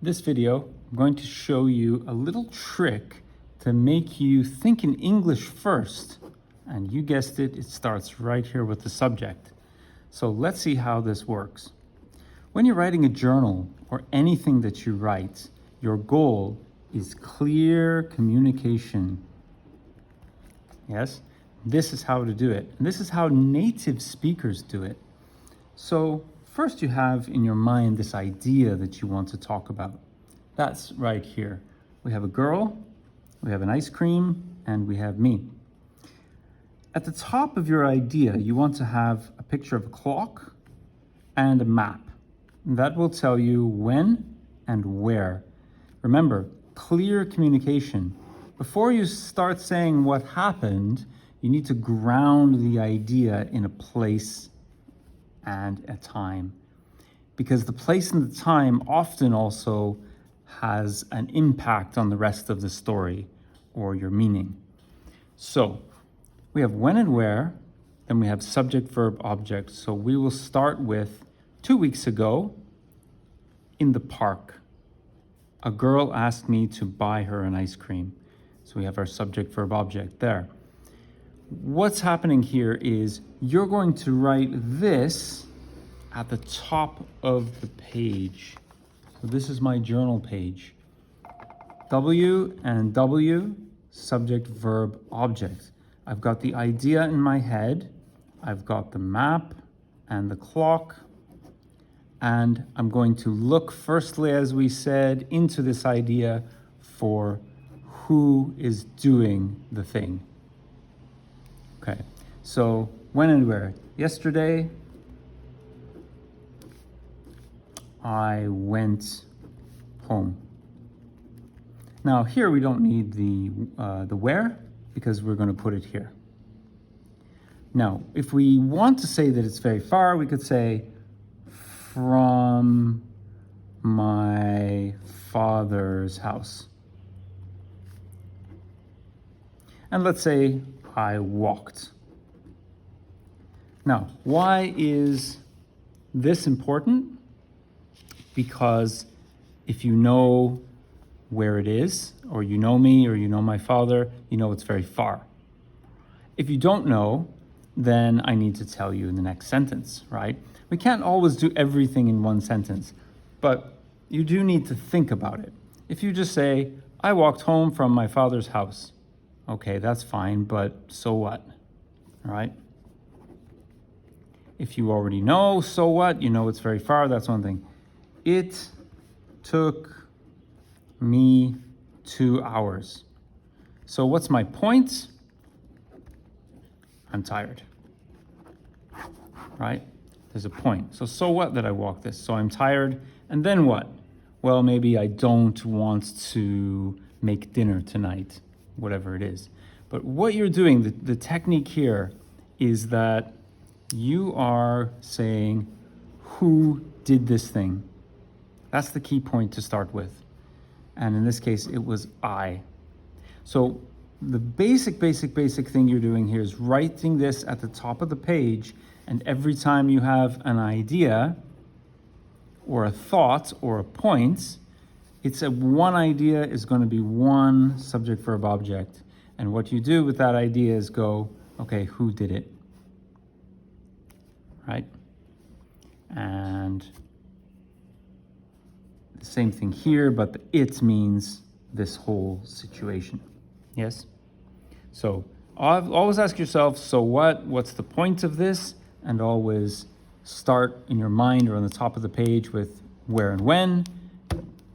This video, I'm going to show you a little trick to make you think in English first. And you guessed it, it starts right here with the subject. So let's see how this works. When you're writing a journal or anything that you write, your goal is clear communication. Yes, this is how to do it. And this is how native speakers do it. So first you have in your mind this idea that you want to talk about. That's right here. We have a girl, we have an ice cream, and we have me. At the top of your idea, you want to have a picture of a clock and a map. That will tell you when and where. Remember, clear communication. Before you start saying what happened, you need to ground the idea in a place and a time. Because the place and the time often also has an impact on the rest of the story or your meaning. So we have when and where, then we have subject, verb, object. So we will start with 2 weeks ago in the park. A girl asked me to buy her an ice cream. So we have our subject, verb, object there. What's happening here is you're going to write this at the top of the page. So this is my journal page. W and W, subject, verb, object. I've got the idea in my head. I've got the map and the clock. And I'm going to look firstly, as we said, into this idea for who is doing the thing. Okay, so when and where? Yesterday, I went home. Now here we don't need the where because we're going to put it here. Now, if we want to say that it's very far, we could say from my father's house. And let's say I walked. Now, why is this important? Because if you know where it is, or you know me, or you know my father, you know it's very far. If you don't know, then I need to tell you in the next sentence, right? We can't always do everything in one sentence, but you do need to think about it. If you just say, I walked home from my father's house, okay, that's fine, but so what, right? If you already know, so what, you know it's very far, that's one thing. It took me 2 hours. So what's my point? I'm tired, right? There's a point. So what that I walked this? So I'm tired, and then what? Well, maybe I don't want to make dinner tonight, whatever it is. But what you're doing, the technique here is that you are saying who did this thing. That's the key point to start with. And in this case, it was I. So the basic thing you're doing here is writing this at the top of the page, and every time you have an idea or a thought or a point, it's one idea is going to be one subject, verb, object. And what you do with that idea is go, okay, who did it? Right? And the same thing here, but the it means this whole situation. Yes? So always ask yourself, so what? What's the point of this? And always start in your mind or on the top of the page with where and when.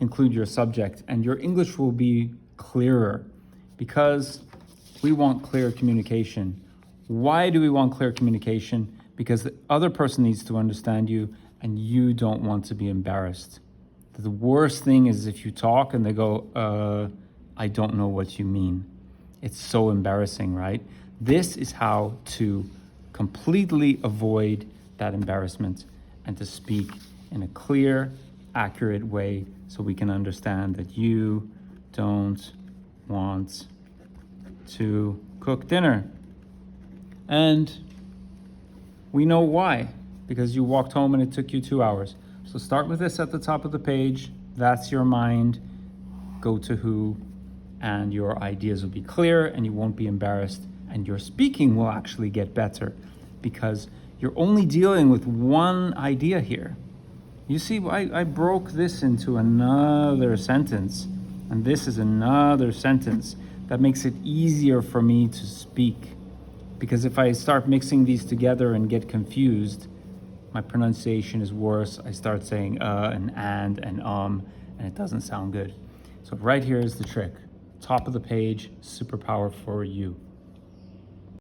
Include your subject, and your English will be clearer because we want clear communication. Why do we want clear communication? Because the other person needs to understand you and you don't want to be embarrassed. The worst thing is if you talk and they go, I don't know what you mean. It's so embarrassing, right? This is how to completely avoid that embarrassment and to speak in a clear, accurate way so we can understand that you don't want to cook dinner. And we know why, because you walked home and it took you 2 hours. So start with this at the top of the page, That's your mind. Go to who, and your ideas will be clear and you won't be embarrassed, and your speaking will actually get better because you're only dealing with one idea here. You see, I broke this into another sentence, and this is another sentence. That makes it easier for me to speak, because if I start mixing these together and get confused, my pronunciation is worse. I start saying and it doesn't sound good. So right here is the trick. Top of the page, superpower for you.